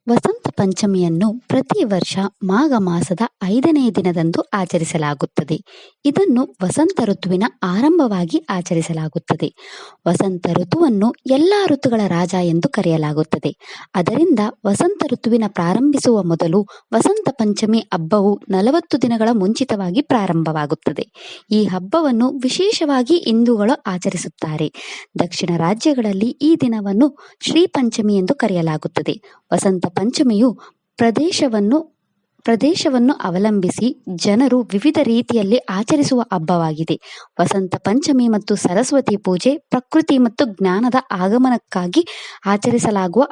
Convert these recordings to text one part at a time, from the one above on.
ವಸಂತ ಪಂಚಮಿಯನ್ನು ಪ್ರತಿ ವರ್ಷ ಮಾಘ ಮಾಸದ 5ನೇ ದಿನದಂದು ಆಚರಿಸಲಾಗುತ್ತದೆ. ಇದನ್ನು ವಸಂತ ಋತುವಿನ ಆರಂಭವಾಗಿ ಆಚರಿಸಲಾಗುತ್ತದೆ. ವಸಂತ ಋತುವನ್ನು ಎಲ್ಲಾ ಋತುಗಳ ರಾಜ ಎಂದು ಕರೆಯಲಾಗುತ್ತದೆ. ಅದರಿಂದ ವಸಂತ ಋತುವಿನ ಪ್ರಾರಂಭಿಸುವ ಮೊದಲು ವಸಂತ ಪಂಚಮಿ ಹಬ್ಬವು 40 ದಿನಗಳ ಮುಂಚಿತವಾಗಿ ಪ್ರಾರಂಭವಾಗುತ್ತದೆ. ಈ ಹಬ್ಬವನ್ನು ವಿಶೇಷವಾಗಿ ಹಿಂದೂಗಳು ಆಚರಿಸುತ್ತಾರೆ. ದಕ್ಷಿಣ ರಾಜ್ಯಗಳಲ್ಲಿ ಈ ದಿನವನ್ನು ಶ್ರೀ ಪಂಚಮಿ ಎಂದು ಕರೆಯಲಾಗುತ್ತದೆ. ವಸಂತ ಪಂಚಮಿಯು ಪ್ರದೇಶವನ್ನು ಅವಲಂಬಿಸಿ ಜನರು ವಿವಿಧ ರೀತಿಯಲ್ಲಿ ಆಚರಿಸುವ ಹಬ್ಬವಾಗಿದೆ. ವಸಂತ ಪಂಚಮಿ ಮತ್ತು ಸರಸ್ವತಿ ಪೂಜೆ ಪ್ರಕೃತಿ ಮತ್ತು ಜ್ಞಾನದ ಆಗಮನಕ್ಕಾಗಿ ಆಚರಿಸಲಾಗುವ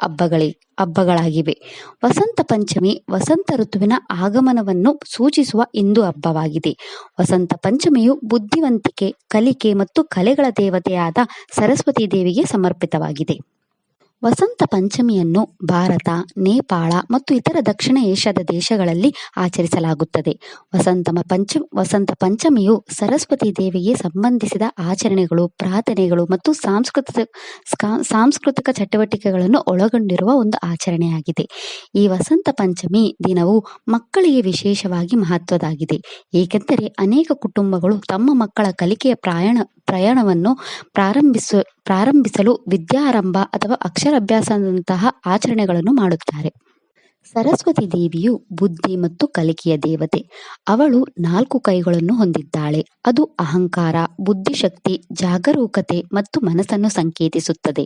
ಹಬ್ಬಗಳಾಗಿವೆ. ವಸಂತ ಪಂಚಮಿ ವಸಂತ ಋತುವಿನ ಆಗಮನವನ್ನು ಸೂಚಿಸುವ ಹಿಂದೂ ಹಬ್ಬವಾಗಿದೆ. ವಸಂತ ಪಂಚಮಿಯು ಬುದ್ಧಿವಂತಿಕೆ, ಕಲಿಕೆ ಮತ್ತು ಕಲೆಗಳ ದೇವತೆಯಾದ ಸರಸ್ವತಿ ದೇವಿಗೆ ಸಮರ್ಪಿತವಾಗಿದೆ. ವಸಂತ ಪಂಚಮಿಯನ್ನು ಭಾರತ, ನೇಪಾಳ ಮತ್ತು ಇತರ ದಕ್ಷಿಣ ಏಷ್ಯಾದ ದೇಶಗಳಲ್ಲಿ ಆಚರಿಸಲಾಗುತ್ತದೆ. ವಸಂತ ಪಂಚಮಿಯು ಸರಸ್ವತಿ ದೇವಿಗೆ ಸಂಬಂಧಿಸಿದ ಆಚರಣೆಗಳು, ಪ್ರಾರ್ಥನೆಗಳು ಮತ್ತು ಸಾಂಸ್ಕೃತಿಕ ಚಟುವಟಿಕೆಗಳನ್ನು ಒಳಗೊಂಡಿರುವ ಒಂದು ಆಚರಣೆಯಾಗಿದೆ. ಈ ವಸಂತ ಪಂಚಮಿ ದಿನವು ಮಕ್ಕಳಿಗೆ ವಿಶೇಷವಾಗಿ ಮಹತ್ವದಾಗಿದೆ, ಏಕೆಂದರೆ ಅನೇಕ ಕುಟುಂಬಗಳು ತಮ್ಮ ಮಕ್ಕಳ ಕಲಿಕೆಯ ಪ್ರಯಾಣವನ್ನು ಪ್ರಾರಂಭಿಸಲು ವಿದ್ಯಾರಂಭ ಅಥವಾ ಅಕ್ಷರಾಭ್ಯಾಸದಂತಹ ಆಚರಣೆಗಳನ್ನು ಮಾಡುತ್ತಾರೆ. ಸರಸ್ವತಿ ದೇವಿಯು ಬುದ್ಧಿ ಮತ್ತು ಕಲಿಕೆಯ ದೇವತೆ. ಅವಳು 4 ಕೈಗಳನ್ನು ಹೊಂದಿದ್ದಾಳೆ. ಅದು ಅಹಂಕಾರ, ಬುದ್ಧಿಶಕ್ತಿ, ಜಾಗರೂಕತೆ ಮತ್ತು ಮನಸ್ಸನ್ನು ಸಂಕೇತಿಸುತ್ತದೆ.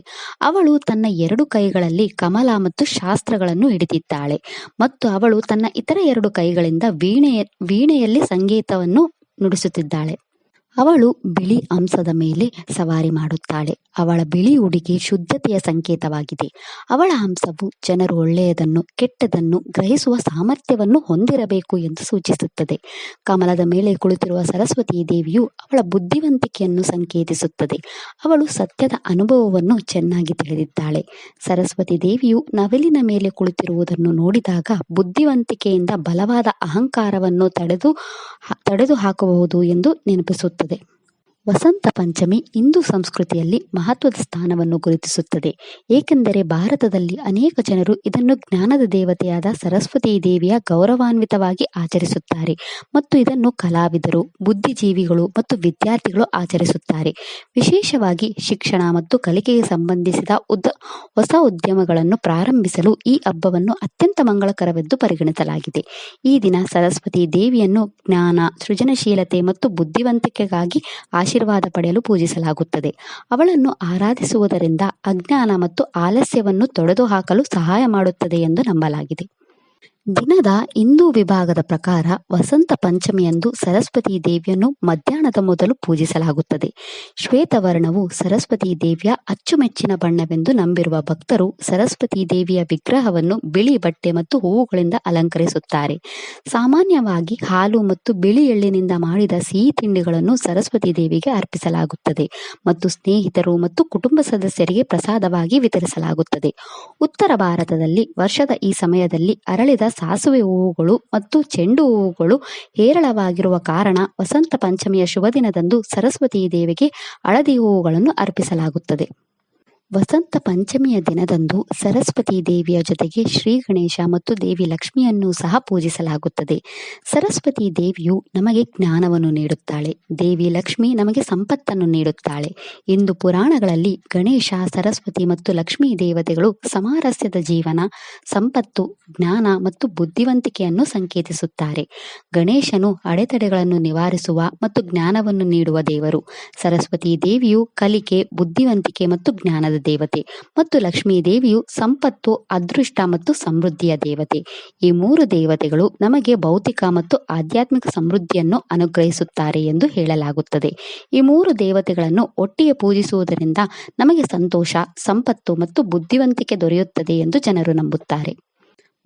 ಅವಳು ತನ್ನ 2 ಕೈಗಳಲ್ಲಿ ಕಮಲ ಮತ್ತು ಶಾಸ್ತ್ರಗಳನ್ನು ಹಿಡಿದಿದ್ದಾಳೆ ಮತ್ತು ಅವಳು ತನ್ನ ಇತರ 2 ಕೈಗಳಿಂದ ವೀಣೆಯಲ್ಲಿ ಸಂಗೀತವನ್ನು ನುಡಿಸುತ್ತಿದ್ದಾಳೆ. ಅವಳು ಬಿಳಿ ಹಂಸದ ಮೇಲೆ ಸವಾರಿ ಮಾಡುತ್ತಾಳೆ. ಅವಳ ಬಿಳಿ ಉಡುಗೆ ಶುದ್ಧತೆಯ ಸಂಕೇತವಾಗಿದೆ. ಅವಳ ಹಂಸವು ಜನರು ಒಳ್ಳೆಯದನ್ನು, ಕೆಟ್ಟದನ್ನು ಗ್ರಹಿಸುವ ಸಾಮರ್ಥ್ಯವನ್ನು ಹೊಂದಿರಬೇಕು ಎಂದು ಸೂಚಿಸುತ್ತದೆ. ಕಮಲದ ಮೇಲೆ ಕುಳಿತಿರುವ ಸರಸ್ವತಿ ದೇವಿಯು ಅವಳ ಬುದ್ಧಿವಂತಿಕೆಯನ್ನು ಸಂಕೇತಿಸುತ್ತದೆ. ಅವಳು ಸತ್ಯದ ಅನುಭವವನ್ನು ಚೆನ್ನಾಗಿ ತಿಳಿದಿದ್ದಾಳೆ. ಸರಸ್ವತಿ ದೇವಿಯು ನವಿಲಿನ ಮೇಲೆ ಕುಳಿತಿರುವುದನ್ನು ನೋಡಿದಾಗ ಬುದ್ಧಿವಂತಿಕೆಯಿಂದ ಬಲವಾದ ಅಹಂಕಾರವನ್ನು ತಡೆದು ಹಾಕಬಹುದು ಎಂದು ನೆನಪಿಸುತ್ತದೆ. ವಸಂತ ಪಂಚಮಿ ಹಿಂದೂ ಸಂಸ್ಕೃತಿಯಲ್ಲಿ ಮಹತ್ವದ ಸ್ಥಾನವನ್ನು ಗುರುತಿಸುತ್ತದೆ, ಏಕೆಂದರೆ ಭಾರತದಲ್ಲಿ ಅನೇಕ ಜನರು ಇದನ್ನು ಜ್ಞಾನದ ದೇವತೆಯಾದ ಸರಸ್ವತಿ ದೇವಿಯ ಗೌರವಾನ್ವಿತವಾಗಿ ಆಚರಿಸುತ್ತಾರೆ ಮತ್ತು ಇದನ್ನು ಕಲಾವಿದರು, ಬುದ್ಧಿಜೀವಿಗಳು ಮತ್ತು ವಿದ್ಯಾರ್ಥಿಗಳು ಆಚರಿಸುತ್ತಾರೆ. ವಿಶೇಷವಾಗಿ ಶಿಕ್ಷಣ ಮತ್ತು ಕಲಿಕೆಗೆ ಸಂಬಂಧಿಸಿದ ಹೊಸ ಉದ್ಯಮಗಳನ್ನು ಪ್ರಾರಂಭಿಸಲು ಈ ಹಬ್ಬವನ್ನು ಅತ್ಯಂತ ಮಂಗಳಕರವೆಂದು ಪರಿಗಣಿಸಲಾಗಿದೆ. ಈ ದಿನ ಸರಸ್ವತಿ ದೇವಿಯನ್ನು ಜ್ಞಾನ, ಸೃಜನಶೀಲತೆ ಮತ್ತು ಬುದ್ಧಿವಂತಿಕೆಗಾಗಿ ಆಶೀರ್ವಾದ ಪಡೆಯಲು ಪೂಜಿಸಲಾಗುತ್ತದೆ. ಅವಳನ್ನು ಆರಾಧಿಸುವುದರಿಂದ ಅಜ್ಞಾನ ಮತ್ತು ಆಲಸ್ಯವನ್ನು ತೊಡೆದುಹಾಕಲು ಸಹಾಯ ಮಾಡುತ್ತದೆ ಎಂದು ನಂಬಲಾಗಿದೆ. ದಿನದ ಹಿಂದೂ ವಿಭಾಗದ ಪ್ರಕಾರ ವಸಂತ ಪಂಚಮಿಯಂದು ಸರಸ್ವತಿ ದೇವಿಯನ್ನು ಮಧ್ಯಾಹ್ನದ ಮೊದಲು ಪೂಜಿಸಲಾಗುತ್ತದೆ. ಶ್ವೇತವರ್ಣವು ಸರಸ್ವತಿ ದೇವಿಯ ಅಚ್ಚುಮೆಚ್ಚಿನ ಬಣ್ಣವೆಂದು ನಂಬಿರುವ ಭಕ್ತರು ಸರಸ್ವತಿ ದೇವಿಯ ವಿಗ್ರಹವನ್ನು ಬಿಳಿ ಬಟ್ಟೆ ಮತ್ತು ಹೂವುಗಳಿಂದ ಅಲಂಕರಿಸುತ್ತಾರೆ. ಸಾಮಾನ್ಯವಾಗಿ ಹಾಲು ಮತ್ತು ಬಿಳಿ ಎಳ್ಳಿನಿಂದ ಮಾಡಿದ ಸಿಹಿ ತಿಂಡಿಗಳನ್ನು ಸರಸ್ವತಿ ದೇವಿಗೆ ಅರ್ಪಿಸಲಾಗುತ್ತದೆ ಮತ್ತು ಸ್ನೇಹಿತರು ಮತ್ತು ಕುಟುಂಬ ಸದಸ್ಯರಿಗೆ ಪ್ರಸಾದವಾಗಿ ವಿತರಿಸಲಾಗುತ್ತದೆ. ಉತ್ತರ ಭಾರತದಲ್ಲಿ ವರ್ಷದ ಈ ಸಮಯದಲ್ಲಿ ಅರಳಿದ ಸಾಸುವೆ ಹೂವುಗಳು ಮತ್ತು ಚೆಂಡು ಹೂವುಗಳು ಹೇರಳವಾಗಿರುವ ಕಾರಣ ವಸಂತ ಪಂಚಮಿಯ ಶುಭ ದಿನದಂದು ಸರಸ್ವತಿ ದೇವಿಗೆ ಹಳದಿ ಹೂವುಗಳನ್ನು ಅರ್ಪಿಸಲಾಗುತ್ತದೆ. ವಸಂತ ಪಂಚಮಿಯ ದಿನದಂದು ಸರಸ್ವತಿ ದೇವಿಯ ಜೊತೆಗೆ ಶ್ರೀ ಗಣೇಶ ಮತ್ತು ದೇವಿ ಲಕ್ಷ್ಮಿಯನ್ನು ಸಹ ಪೂಜಿಸಲಾಗುತ್ತದೆ. ಸರಸ್ವತಿ ದೇವಿಯು ನಮಗೆ ಜ್ಞಾನವನ್ನು ನೀಡುತ್ತಾಳೆ. ದೇವಿ ಲಕ್ಷ್ಮಿ ನಮಗೆ ಸಂಪತ್ತನ್ನು ನೀಡುತ್ತಾಳೆ. ಹಿಂದೂ ಪುರಾಣಗಳಲ್ಲಿ ಗಣೇಶ, ಸರಸ್ವತಿ ಮತ್ತು ಲಕ್ಷ್ಮೀ ದೇವತೆಗಳು ಸಾಮರಸ್ಯದ ಜೀವನ, ಸಂಪತ್ತು, ಜ್ಞಾನ ಮತ್ತು ಬುದ್ಧಿವಂತಿಕೆಯನ್ನು ಸಂಕೇತಿಸುತ್ತಾರೆ. ಗಣೇಶನು ಅಡೆತಡೆಗಳನ್ನು ನಿವಾರಿಸುವ ಮತ್ತು ಜ್ಞಾನವನ್ನು ನೀಡುವ ದೇವರು. ಸರಸ್ವತಿ ದೇವಿಯು ಕಲಿಕೆ, ಬುದ್ಧಿವಂತಿಕೆ ಮತ್ತು ಜ್ಞಾನದ ದೇವತೆ ಮತ್ತು ಲಕ್ಷ್ಮೀ ದೇವಿಯು ಸಂಪತ್ತು, ಅದೃಷ್ಟ ಮತ್ತು ಸಮೃದ್ಧಿಯ ದೇವತೆ. ಈ 3 ದೇವತೆಗಳು ನಮಗೆ ಭೌತಿಕ ಮತ್ತು ಆಧ್ಯಾತ್ಮಿಕ ಸಮೃದ್ಧಿಯನ್ನು ಅನುಗ್ರಹಿಸುತ್ತಾರೆ ಎಂದು ಹೇಳಲಾಗುತ್ತದೆ. ಈ 3 ದೇವತೆಗಳನ್ನು ಒಟ್ಟಿಗೆ ಪೂಜಿಸುವುದರಿಂದ ನಮಗೆ ಸಂತೋಷ, ಸಂಪತ್ತು ಮತ್ತು ಬುದ್ಧಿವಂತಿಕೆ ದೊರೆಯುತ್ತದೆ ಎಂದು ಜನರು ನಂಬುತ್ತಾರೆ.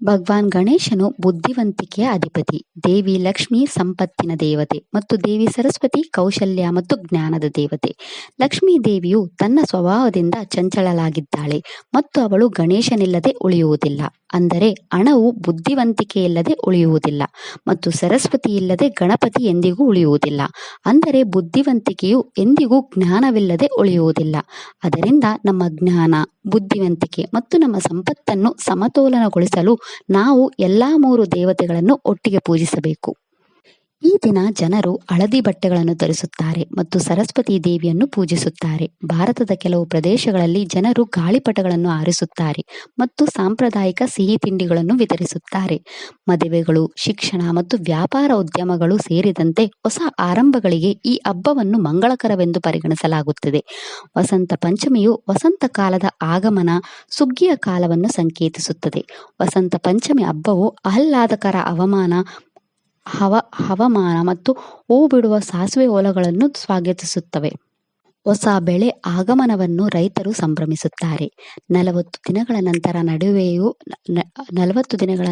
ಭಗವಾನ್ ಗಣೇಶನು ಬುದ್ಧಿವಂತಿಕೆಯ ಅಧಿಪತಿ, ದೇವಿ ಲಕ್ಷ್ಮಿ ಸಂಪತ್ತಿನ ದೇವತೆ ಮತ್ತು ದೇವಿ ಸರಸ್ವತಿ ಕೌಶಲ್ಯ ಮತ್ತು ಜ್ಞಾನದ ದೇವತೆ. ಲಕ್ಷ್ಮೀ ದೇವಿಯು ತನ್ನ ಸ್ವಭಾವದಿಂದ ಚಂಚಲಳಾಗಿದ್ದಾಳೆ ಮತ್ತು ಅವಳು ಗಣೇಶನಿಲ್ಲದೆ ಉಳಿಯುವುದಿಲ್ಲ. ಅಂದರೆ ಹಣವು ಬುದ್ಧಿವಂತಿಕೆ ಇಲ್ಲದೆ ಉಳಿಯುವುದಿಲ್ಲ ಮತ್ತು ಸರಸ್ವತಿ ಇಲ್ಲದೆ ಗಣಪತಿ ಎಂದಿಗೂ ಉಳಿಯುವುದಿಲ್ಲ. ಅಂದರೆ ಬುದ್ಧಿವಂತಿಕೆಯು ಎಂದಿಗೂ ಜ್ಞಾನವಿಲ್ಲದೆ ಉಳಿಯುವುದಿಲ್ಲ. ಅದರಿಂದ ನಮ್ಮ ಜ್ಞಾನ, ಬುದ್ಧಿವಂತಿಕೆ ಮತ್ತು ನಮ್ಮ ಸಂಪತ್ತನ್ನು ಸಮತೋಲನಗೊಳಿಸಲು ನಾವು ಎಲ್ಲಾ 3 ದೇವತೆಗಳನ್ನು ಒಟ್ಟಿಗೆ ಪೂಜಿಸಬೇಕು. ಈ ದಿನ ಜನರು ಹಳದಿ ಬಟ್ಟೆಗಳನ್ನು ಧರಿಸುತ್ತಾರೆ ಮತ್ತು ಸರಸ್ವತಿ ದೇವಿಯನ್ನು ಪೂಜಿಸುತ್ತಾರೆ. ಭಾರತದ ಕೆಲವು ಪ್ರದೇಶಗಳಲ್ಲಿ ಜನರು ಗಾಳಿಪಟಗಳನ್ನು ಹಾರಿಸುತ್ತಾರೆ ಮತ್ತು ಸಾಂಪ್ರದಾಯಿಕ ಸಿಹಿ ತಿಂಡಿಗಳನ್ನು ವಿತರಿಸುತ್ತಾರೆ. ಮದುವೆಗಳು, ಶಿಕ್ಷಣ ಮತ್ತು ವ್ಯಾಪಾರ ಉದ್ಯಮಗಳು ಸೇರಿದಂತೆ ಹೊಸ ಆರಂಭಗಳಿಗೆ ಈ ಹಬ್ಬವನ್ನು ಮಂಗಳಕರವೆಂದು ಪರಿಗಣಿಸಲಾಗುತ್ತದೆ. ವಸಂತ ಪಂಚಮಿಯು ವಸಂತ ಕಾಲದ ಆಗಮನ, ಸುಗ್ಗಿಯ ಕಾಲವನ್ನು ಸಂಕೇತಿಸುತ್ತದೆ. ವಸಂತ ಪಂಚಮಿ ಹಬ್ಬವು ಆಹ್ಲಾದಕರ ಹವಾಮಾನ ಮತ್ತು ಹೂ ಬಿಡುವ ಸಾಸಿವೆ ಹೊಲಗಳನ್ನು ಸ್ವಾಗತಿಸುತ್ತವೆ. ಹೊಸ ಬೆಳೆ ಆಗಮನವನ್ನು ರೈತರು ಸಂಭ್ರಮಿಸುತ್ತಾರೆ. 40 ದಿನಗಳ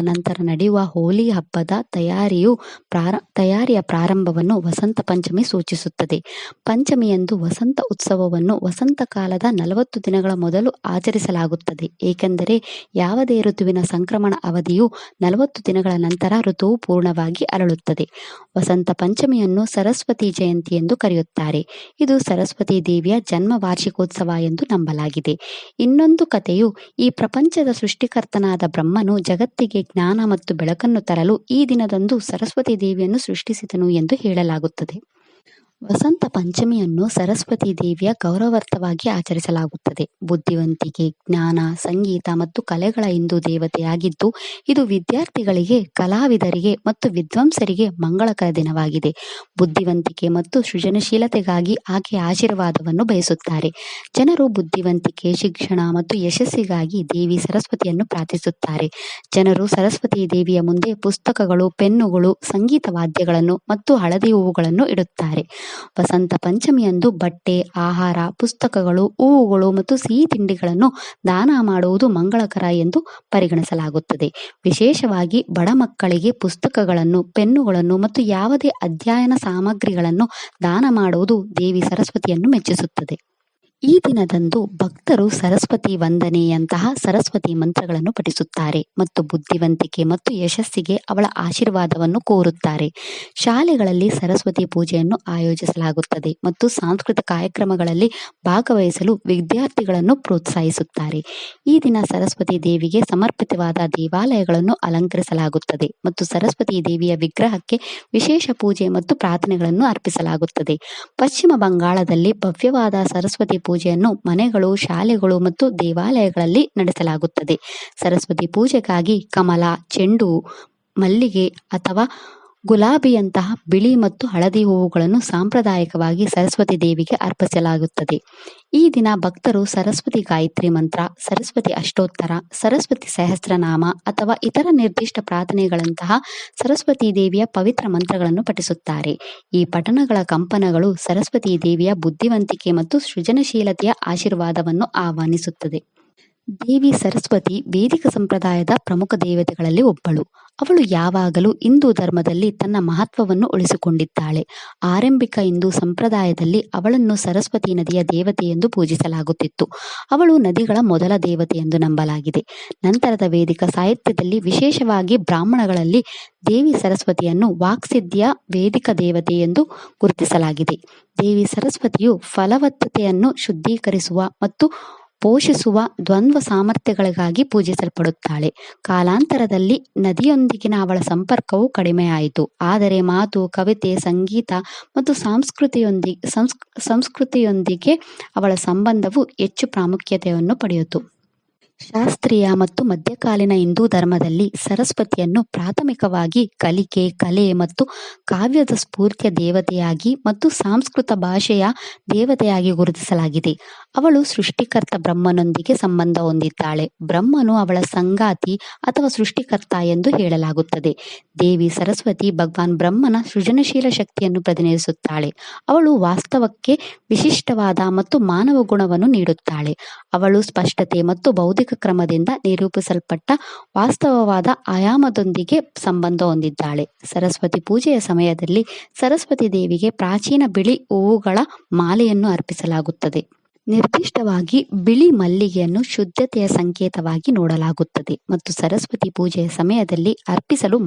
ನಂತರ ನಡೆಯುವ ಹೋಲಿ ಹಬ್ಬದ ತಯಾರಿಯ ಪ್ರಾರಂಭವನ್ನು ವಸಂತ ಪಂಚಮಿ ಸೂಚಿಸುತ್ತದೆ. ಪಂಚಮಿಯಂದು ವಸಂತ ಉತ್ಸವವನ್ನು ವಸಂತ ಕಾಲದ 40 ದಿನಗಳ ಮೊದಲು ಆಚರಿಸಲಾಗುತ್ತದೆ, ಏಕೆಂದರೆ ಯಾವುದೇ ಋತುವಿನ ಸಂಕ್ರಮಣ ಅವಧಿಯು 40 ದಿನಗಳ ನಂತರ ಋತುವು ಪೂರ್ಣವಾಗಿ ಅರಳುತ್ತದೆ. ವಸಂತ ಪಂಚಮಿಯನ್ನು ಸರಸ್ವತಿ ಜಯಂತಿ ಎಂದು ಕರೆಯುತ್ತಾರೆ. ಇದು ಸರಸ್ವತಿ ದೇವಿಯ ಜನ್ಮ ವಾರ್ಷಿಕೋತ್ಸವ ಎಂದು ನಂಬಲಾಗಿದೆ. ಇನ್ನೊಂದು ಕಥೆಯು, ಈ ಪ್ರಪಂಚದ ಸೃಷ್ಟಿಕರ್ತನಾದ ಬ್ರಹ್ಮನು ಜಗತ್ತಿಗೆ ಜ್ಞಾನ ಮತ್ತು ಬೆಳಕನ್ನು ತರಲು ಈ ದಿನದಂದು ಸರಸ್ವತಿ ದೇವಿಯನ್ನು ಸೃಷ್ಟಿಸಿದನು ಎಂದು ಹೇಳಲಾಗುತ್ತದೆ. ವಸಂತ ಪಂಚಮಿಯನ್ನು ಸರಸ್ವತಿ ದೇವಿಯ ಗೌರವಾರ್ಥವಾಗಿ ಆಚರಿಸಲಾಗುತ್ತದೆ. ಬುದ್ಧಿವಂತಿಕೆ, ಜ್ಞಾನ, ಸಂಗೀತ ಮತ್ತು ಕಲೆಗಳ ಹಿಂದೂ ದೇವತೆಯಾಗಿದ್ದು, ಇದು ವಿದ್ಯಾರ್ಥಿಗಳಿಗೆ, ಕಲಾವಿದರಿಗೆ ಮತ್ತು ವಿದ್ವಾಂಸರಿಗೆ ಮಂಗಳಕರ ದಿನವಾಗಿದೆ. ಬುದ್ಧಿವಂತಿಕೆ ಮತ್ತು ಸೃಜನಶೀಲತೆಗಾಗಿ ಆಕೆಯ ಆಶೀರ್ವಾದವನ್ನು ಬಯಸುತ್ತಾರೆ. ಜನರು ಬುದ್ಧಿವಂತಿಕೆ, ಶಿಕ್ಷಣ ಮತ್ತು ಯಶಸ್ಸಿಗಾಗಿ ದೇವಿ ಸರಸ್ವತಿಯನ್ನು ಪ್ರಾರ್ಥಿಸುತ್ತಾರೆ. ಜನರು ಸರಸ್ವತಿ ದೇವಿಯ ಮುಂದೆ ಪುಸ್ತಕಗಳು, ಪೆನ್ನುಗಳು, ಸಂಗೀತ ವಾದ್ಯಗಳನ್ನು ಮತ್ತು ಹಳದಿ ಹೂವುಗಳನ್ನು ಇಡುತ್ತಾರೆ. ವಸಂತ ಪಂಚಮಿಯಂದು ಬಟ್ಟೆ, ಆಹಾರ, ಪುಸ್ತಕಗಳು, ಹೂವುಗಳು ಮತ್ತು ಸಿಹಿ ತಿಂಡಿಗಳನ್ನು ದಾನ ಮಾಡುವುದು ಮಂಗಳಕರ ಎಂದು ಪರಿಗಣಿಸಲಾಗುತ್ತದೆ. ವಿಶೇಷವಾಗಿ ಬಡ ಮಕ್ಕಳಿಗೆ ಪುಸ್ತಕಗಳನ್ನು, ಪೆನ್ನುಗಳನ್ನು ಮತ್ತು ಯಾವುದೇ ಅಧ್ಯಯನ ಸಾಮಗ್ರಿಗಳನ್ನು ದಾನ ಮಾಡುವುದು ದೇವಿ ಸರಸ್ವತಿಯನ್ನು ಮೆಚ್ಚಿಸುತ್ತದೆ. ಈ ದಿನದಂದು ಭಕ್ತರು ಸರಸ್ವತಿ ವಂದನೆಯಂತಹ ಸರಸ್ವತಿ ಮಂತ್ರಗಳನ್ನು ಪಠಿಸುತ್ತಾರೆ ಮತ್ತು ಬುದ್ಧಿವಂತಿಕೆ ಮತ್ತು ಯಶಸ್ಸಿಗೆ ಅವಳ ಆಶೀರ್ವಾದವನ್ನು ಕೋರುತ್ತಾರೆ. ಶಾಲೆಗಳಲ್ಲಿ ಸರಸ್ವತಿ ಪೂಜೆಯನ್ನು ಆಯೋಜಿಸಲಾಗುತ್ತದೆ ಮತ್ತು ಸಾಂಸ್ಕೃತಿಕ ಕಾರ್ಯಕ್ರಮಗಳಲ್ಲಿ ಭಾಗವಹಿಸಲು ವಿದ್ಯಾರ್ಥಿಗಳನ್ನು ಪ್ರೋತ್ಸಾಹಿಸುತ್ತಾರೆ. ಈ ದಿನ ಸರಸ್ವತಿ ದೇವಿಗೆ ಸಮರ್ಪಿತವಾದ ದೇವಾಲಯಗಳನ್ನು ಅಲಂಕರಿಸಲಾಗುತ್ತದೆ ಮತ್ತು ಸರಸ್ವತಿ ದೇವಿಯ ವಿಗ್ರಹಕ್ಕೆ ವಿಶೇಷ ಪೂಜೆ ಮತ್ತು ಪ್ರಾರ್ಥನೆಗಳನ್ನು ಅರ್ಪಿಸಲಾಗುತ್ತದೆ. ಪಶ್ಚಿಮ ಬಂಗಾಳದಲ್ಲಿ ಭವ್ಯವಾದ ಸರಸ್ವತಿ ಪೂಜೆಯನ್ನು ಮನೆಗಳು, ಶಾಲೆಗಳು ಮತ್ತು ದೇವಾಲಯಗಳಲ್ಲಿ ನಡೆಸಲಾಗುತ್ತದೆ. ಸರಸ್ವತಿ ಪೂಜೆಗಾಗಿ ಕಮಲ, ಚೆಂಡು, ಮಲ್ಲಿಗೆ ಅಥವಾ ಗುಲಾಬಿಯಂತಹ ಬಿಳಿ ಮತ್ತು ಹಳದಿ ಹೂವುಗಳನ್ನು ಸಾಂಪ್ರದಾಯಿಕವಾಗಿ ಸರಸ್ವತಿ ದೇವಿಗೆ ಅರ್ಪಿಸಲಾಗುತ್ತದೆ. ಈ ದಿನ ಭಕ್ತರು ಸರಸ್ವತಿ ಗಾಯತ್ರಿ ಮಂತ್ರ, ಸರಸ್ವತಿ ಅಷ್ಟೋತ್ತರ, ಸರಸ್ವತಿ ಸಹಸ್ರನಾಮ ಅಥವಾ ಇತರ ನಿರ್ದಿಷ್ಟ ಪ್ರಾರ್ಥನೆಗಳಂತಹ ಸರಸ್ವತಿ ದೇವಿಯ ಪವಿತ್ರ ಮಂತ್ರಗಳನ್ನು ಪಠಿಸುತ್ತಾರೆ. ಈ ಪಠಣಗಳ ಕಂಪನಗಳು ಸರಸ್ವತಿ ದೇವಿಯ ಬುದ್ಧಿವಂತಿಕೆ ಮತ್ತು ಸೃಜನಶೀಲತೆಯ ಆಶೀರ್ವಾದವನ್ನು ಆಹ್ವಾನಿಸುತ್ತದೆ. ದೇವಿ ಸರಸ್ವತಿ ವೇದಿಕ ಸಂಪ್ರದಾಯದ ಪ್ರಮುಖ ದೇವತೆಗಳಲ್ಲಿ ಒಬ್ಬಳು. ಅವಳು ಯಾವಾಗಲೂ ಹಿಂದೂ ಧರ್ಮದಲ್ಲಿ ತನ್ನ ಮಹತ್ವವನ್ನು ಉಳಿಸಿಕೊಂಡಿದ್ದಾಳೆ. ಆರಂಭಿಕ ಹಿಂದೂ ಸಂಪ್ರದಾಯದಲ್ಲಿ ಅವಳನ್ನು ಸರಸ್ವತಿ ನದಿಯ ದೇವತೆ ಎಂದು ಪೂಜಿಸಲಾಗುತ್ತಿತ್ತು. ಅವಳು ನದಿಗಳ ಮೊದಲ ದೇವತೆ ಎಂದು ನಂಬಲಾಗಿದೆ. ನಂತರದ ವೇದಿಕ ಸಾಹಿತ್ಯದಲ್ಲಿ, ವಿಶೇಷವಾಗಿ ಬ್ರಾಹ್ಮಣಗಳಲ್ಲಿ, ದೇವಿ ಸರಸ್ವತಿಯನ್ನು ವಾಕ್ಸಿದ್ಧಿಯ ವೇದಿಕ ದೇವತೆ ಎಂದು ಗುರುತಿಸಲಾಗಿದೆ. ದೇವಿ ಸರಸ್ವತಿಯು ಫಲವತ್ತತೆಯನ್ನು ಶುದ್ಧೀಕರಿಸುವ ಮತ್ತು ಪೋಷಿಸುವ ದ್ವಂದ್ವ ಸಾಮರ್ಥ್ಯಗಳಿಗಾಗಿ ಪೂಜಿಸಲ್ಪಡುತ್ತಾಳೆ. ಕಾಲಾಂತರದಲ್ಲಿ ನದಿಯೊಂದಿಗಿನ ಅವಳ ಸಂಪರ್ಕವು ಕಡಿಮೆಯಾಯಿತು, ಆದರೆ ಮಾತು, ಕವಿತೆ, ಸಂಗೀತ ಮತ್ತು ಸಂಸ್ಕೃತಿಯೊಂದಿಗೆ ಅವಳ ಸಂಬಂಧವು ಹೆಚ್ಚು ಪ್ರಾಮುಖ್ಯತೆಯನ್ನು ಪಡೆಯಿತು. ಶಾಸ್ತ್ರೀಯ ಮತ್ತು ಮಧ್ಯಕಾಲೀನ ಹಿಂದೂ ಧರ್ಮದಲ್ಲಿ ಸರಸ್ವತಿಯನ್ನು ಪ್ರಾಥಮಿಕವಾಗಿ ಕಲಿಕೆ, ಕಲೆ ಮತ್ತು ಕಾವ್ಯದ ಸ್ಫೂರ್ತಿಯ ದೇವತೆಯಾಗಿ ಮತ್ತು ಸಂಸ್ಕೃತ ಭಾಷೆಯ ದೇವತೆಯಾಗಿ ಗುರುತಿಸಲಾಗಿದೆ. ಅವಳು ಸೃಷ್ಟಿಕರ್ತ ಬ್ರಹ್ಮನೊಂದಿಗೆ ಸಂಬಂಧ ಹೊಂದಿದ್ದಾಳೆ. ಬ್ರಹ್ಮನು ಅವಳ ಸಂಗಾತಿ ಅಥವಾ ಸೃಷ್ಟಿಕರ್ತ ಎಂದು ಹೇಳಲಾಗುತ್ತದೆ. ದೇವಿ ಸರಸ್ವತಿ ಭಗವಾನ್ ಬ್ರಹ್ಮನ ಸೃಜನಶೀಲ ಶಕ್ತಿಯನ್ನು ಪ್ರತಿನಿಧಿಸುತ್ತಾಳೆ. ಅವಳು ವಾಸ್ತವಕ್ಕೆ ವಿಶಿಷ್ಟವಾದ ಮತ್ತು ಮಾನವ ಗುಣವನ್ನು ನೀಡುತ್ತಾಳೆ. ಅವಳು ಸ್ಪಷ್ಟತೆ ಮತ್ತು ಬೌದ್ಧಿಕ ಕ್ರಮದಿಂದ ನಿರೂಪಿಸಲ್ಪಟ್ಟ ವಾಸ್ತವವಾದ ಆಯಾಮದೊಂದಿಗೆ ಸಂಬಂಧ ಹೊಂದಿದ್ದಾಳೆ. ಸರಸ್ವತಿ ಪೂಜೆಯ ಸಮಯದಲ್ಲಿ ಸರಸ್ವತಿ ದೇವಿಗೆ ಪ್ರಾಚೀನ ಬಿಳಿ ಹೂವುಗಳ ಮಾಲೆಯನ್ನು ಅರ್ಪಿಸಲಾಗುತ್ತದೆ. ನಿರ್ದಿಷ್ಟವಾಗಿ ಬಿಳಿ ಮಲ್ಲಿಗೆಯನ್ನು ಶುದ್ಧತೆಯ ಸಂಕೇತವಾಗಿ ನೋಡಲಾಗುತ್ತದೆ ಮತ್ತು ಸರಸ್ವತಿ ಪೂಜೆಯ ಸಮಯದಲ್ಲಿ ಅರ್ಪಿಸಲು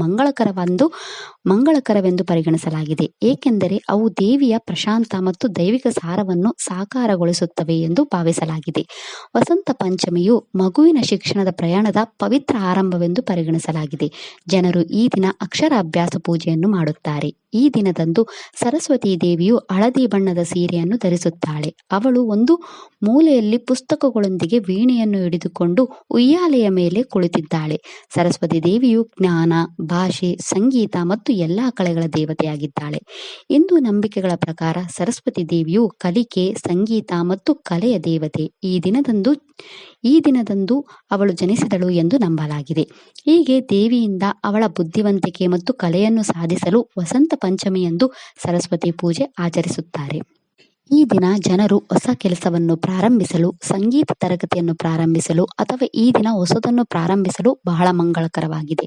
ಮಂಗಳಕರವೆಂದು ಪರಿಗಣಿಸಲಾಗಿದೆ, ಏಕೆಂದರೆ ಅವು ದೇವಿಯ ಪ್ರಶಾಂತ ಮತ್ತು ದೈವಿಕ ಸಾರವನ್ನು ಸಾಕಾರಗೊಳಿಸುತ್ತವೆ ಎಂದು ಭಾವಿಸಲಾಗಿದೆ. ವಸಂತ ಪಂಚಮಿಯು ಮಗುವಿನ ಶಿಕ್ಷಣದ ಪ್ರಯಾಣದ ಪವಿತ್ರ ಆರಂಭವೆಂದು ಪರಿಗಣಿಸಲಾಗಿದೆ. ಜನರು ಈ ದಿನ ಅಕ್ಷರ ಅಭ್ಯಾಸ ಪೂಜೆಯನ್ನು ಮಾಡುತ್ತಾರೆ. ಈ ದಿನದಂದು ಸರಸ್ವತಿ ದೇವಿಯು ಹಳದಿ ಬಣ್ಣದ ಸೀರೆಯನ್ನು ಧರಿಸುತ್ತಾಳೆ. ಅವಳು ಒಂದು ಮೂಲೆಯಲ್ಲಿ ಪುಸ್ತಕಗಳೊಂದಿಗೆ ವೀಣೆಯನ್ನು ಹಿಡಿದುಕೊಂಡು ಉಯ್ಯಾಲೆಯ ಮೇಲೆ ಕುಳಿತಿದ್ದಾಳೆ. ಸರಸ್ವತಿ ದೇವಿಯು ಜ್ಞಾನ, ಭಾಷೆ, ಸಂಗೀತ ಮತ್ತು ಎಲ್ಲಾ ಕಲೆಗಳ ದೇವತೆಯಾಗಿದ್ದಾಳೆ. ಹಿಂದೂ ನಂಬಿಕೆಗಳ ಪ್ರಕಾರ ಸರಸ್ವತಿ ದೇವಿಯು ಕಲಿಕೆ, ಸಂಗೀತ ಮತ್ತು ಕಲೆಯ ದೇವತೆ. ಈ ದಿನದಂದು ಅವಳು ಜನಿಸಿದಳು ಎಂದು ನಂಬಲಾಗಿದೆ. ಹೀಗೆ ದೇವಿಯಿಂದ ಅವಳ ಬುದ್ಧಿವಂತಿಕೆ ಮತ್ತು ಕಲೆಯನ್ನು ಸಾಧಿಸಲು ವಸಂತ ಪಂಚಮಿಯಂದು ಸರಸ್ವತಿ ಪೂಜೆ ಆಚರಿಸುತ್ತಾರೆ. ಈ ದಿನ ಜನರು ಹೊಸ ಕೆಲಸವನ್ನು ಪ್ರಾರಂಭಿಸಲು, ಸಂಗೀತ ತರಗತಿಯನ್ನು ಪ್ರಾರಂಭಿಸಲು ಅಥವಾ ಈ ದಿನ ಹೊಸದನ್ನು ಪ್ರಾರಂಭಿಸಲು ಬಹಳ ಮಂಗಳಕರವಾಗಿದೆ.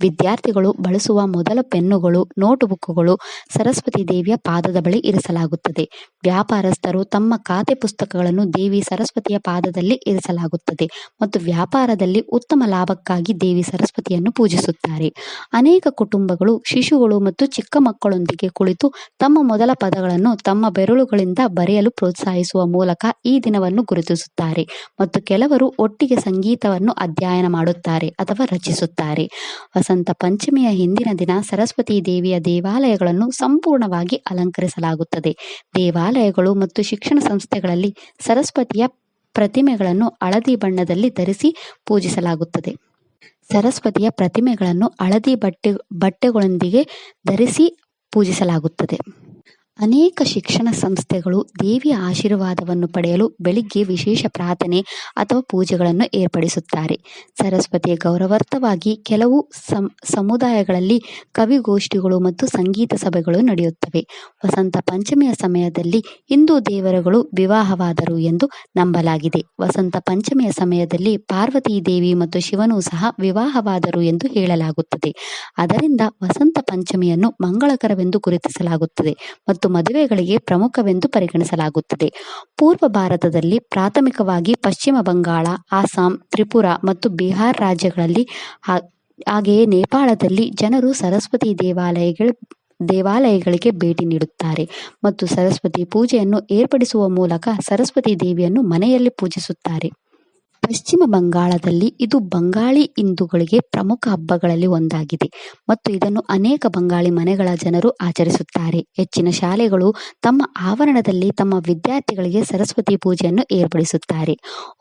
ವಿದ್ಯಾರ್ಥಿಗಳು ಬಳಸುವ ಮೊದಲ ಪೆನ್ನುಗಳು, ನೋಟ್ಬುಕ್ಗಳು ಸರಸ್ವತಿ ದೇವಿಯ ಪಾದದ ಬಳಿ ಇರಿಸಲಾಗುತ್ತದೆ. ವ್ಯಾಪಾರಸ್ಥರು ತಮ್ಮ ಖಾತೆ ಪುಸ್ತಕಗಳನ್ನು ದೇವಿ ಸರಸ್ವತಿಯ ಪಾದದಲ್ಲಿ ಇರಿಸಲಾಗುತ್ತದೆ ಮತ್ತು ವ್ಯಾಪಾರದಲ್ಲಿ ಉತ್ತಮ ಲಾಭಕ್ಕಾಗಿ ದೇವಿ ಸರಸ್ವತಿಯನ್ನು ಪೂಜಿಸುತ್ತಾರೆ. ಅನೇಕ ಕುಟುಂಬಗಳು ಶಿಶುಗಳು ಮತ್ತು ಚಿಕ್ಕ ಮಕ್ಕಳೊಂದಿಗೆ ಕುಳಿತು ತಮ್ಮ ಮೊದಲ ಪದಗಳನ್ನು ತಮ್ಮ ಬೆರಳುಗಳಿಂದ ಬರೆಯಲು ಪ್ರೋತ್ಸಾಹಿಸುವ ಮೂಲಕ ಈ ದಿನವನ್ನು ಗುರುತಿಸುತ್ತಾರೆ ಮತ್ತು ಕೆಲವರು ಒಟ್ಟಿಗೆ ಸಂಗೀತವನ್ನು ಅಧ್ಯಯನ ಮಾಡುತ್ತಾರೆ ಅಥವಾ ರಚಿಸುತ್ತಾರೆ. ವಸಂತ ಪಂಚಮಿಯ ಹಿಂದಿನ ದಿನ ಸರಸ್ವತಿ ದೇವಿಯ ದೇವಾಲಯಗಳನ್ನು ಸಂಪೂರ್ಣವಾಗಿ ಅಲಂಕರಿಸಲಾಗುತ್ತದೆ. ದೇವಾಲಯಗಳು ಮತ್ತು ಶಿಕ್ಷಣ ಸಂಸ್ಥೆಗಳಲ್ಲಿ ಸರಸ್ವತಿಯ ಪ್ರತಿಮೆಗಳನ್ನು ಹಳದಿ ಬಣ್ಣದಲ್ಲಿ ಧರಿಸಿ ಪೂಜಿಸಲಾಗುತ್ತದೆ. ಸರಸ್ವತಿಯ ಪ್ರತಿಮೆಗಳನ್ನು ಹಳದಿ ಬಟ್ಟೆಗಳೊಂದಿಗೆ ಧರಿಸಿ ಪೂಜಿಸಲಾಗುತ್ತದೆ. ಅನೇಕ ಶಿಕ್ಷಣ ಸಂಸ್ಥೆಗಳು ದೇವಿಯ ಆಶೀರ್ವಾದವನ್ನು ಪಡೆಯಲು ಬೆಳಿಗ್ಗೆ ವಿಶೇಷ ಪ್ರಾರ್ಥನೆ ಅಥವಾ ಪೂಜೆಗಳನ್ನು ಏರ್ಪಡಿಸುತ್ತಾರೆ. ಸರಸ್ವತಿಯ ಗೌರವಾರ್ಥವಾಗಿ ಕೆಲವು ಸಮುದಾಯಗಳಲ್ಲಿ ಕವಿಗೋಷ್ಠಿಗಳು ಮತ್ತು ಸಂಗೀತ ಸಭೆಗಳು ನಡೆಯುತ್ತವೆ. ವಸಂತ ಪಂಚಮಿಯ ಸಮಯದಲ್ಲಿ ಹಿಂದೂ ದೇವರುಗಳು ವಿವಾಹವಾದರು ಎಂದು ನಂಬಲಾಗಿದೆ. ವಸಂತ ಪಂಚಮಿಯ ಸಮಯದಲ್ಲಿ ಪಾರ್ವತಿ ದೇವಿ ಮತ್ತು ಶಿವನು ಸಹ ವಿವಾಹವಾದರು ಎಂದು ಹೇಳಲಾಗುತ್ತದೆ. ಆದ್ದರಿಂದ ವಸಂತ ಪಂಚಮಿಯನ್ನು ಮಂಗಳಕರವೆಂದು ಗುರುತಿಸಲಾಗುತ್ತದೆ ಮತ್ತು ಮದುವೆಗಳಿಗೆ ಪ್ರಮುಖವೆಂದು ಪರಿಗಣಿಸಲಾಗುತ್ತದೆ. ಪೂರ್ವ ಭಾರತದಲ್ಲಿ, ಪ್ರಾಥಮಿಕವಾಗಿ ಪಶ್ಚಿಮ ಬಂಗಾಳ, ಅಸ್ಸಾಂ, ತ್ರಿಪುರಾ ಮತ್ತು ಬಿಹಾರ್ ರಾಜ್ಯಗಳಲ್ಲಿ, ಹಾಗೆಯೇ ನೇಪಾಳದಲ್ಲಿ ಜನರು ಸರಸ್ವತಿ ದೇವಾಲಯಗಳಿಗೆ ಭೇಟಿ ನೀಡುತ್ತಾರೆ ಮತ್ತು ಸರಸ್ವತಿ ಪೂಜೆಯನ್ನು ಏರ್ಪಡಿಸುವ ಮೂಲಕ ಸರಸ್ವತಿ ದೇವಿಯನ್ನು ಮನೆಯಲ್ಲಿ ಪೂಜಿಸುತ್ತಾರೆ. ಪಶ್ಚಿಮ ಬಂಗಾಳದಲ್ಲಿ ಇದು ಬಂಗಾಳಿ ಹಿಂದೂಗಳಿಗೆ ಪ್ರಮುಖ ಹಬ್ಬಗಳಲ್ಲಿ ಒಂದಾಗಿದೆ ಮತ್ತು ಇದನ್ನು ಅನೇಕ ಬಂಗಾಳಿ ಮನೆಗಳ ಜನರು ಆಚರಿಸುತ್ತಾರೆ. ಹೆಚ್ಚಿನ ಶಾಲೆಗಳು ತಮ್ಮ ಆವರಣದಲ್ಲಿ ತಮ್ಮ ವಿದ್ಯಾರ್ಥಿಗಳಿಗೆ ಸರಸ್ವತಿ ಪೂಜೆಯನ್ನು ಏರ್ಪಡಿಸುತ್ತಾರೆ.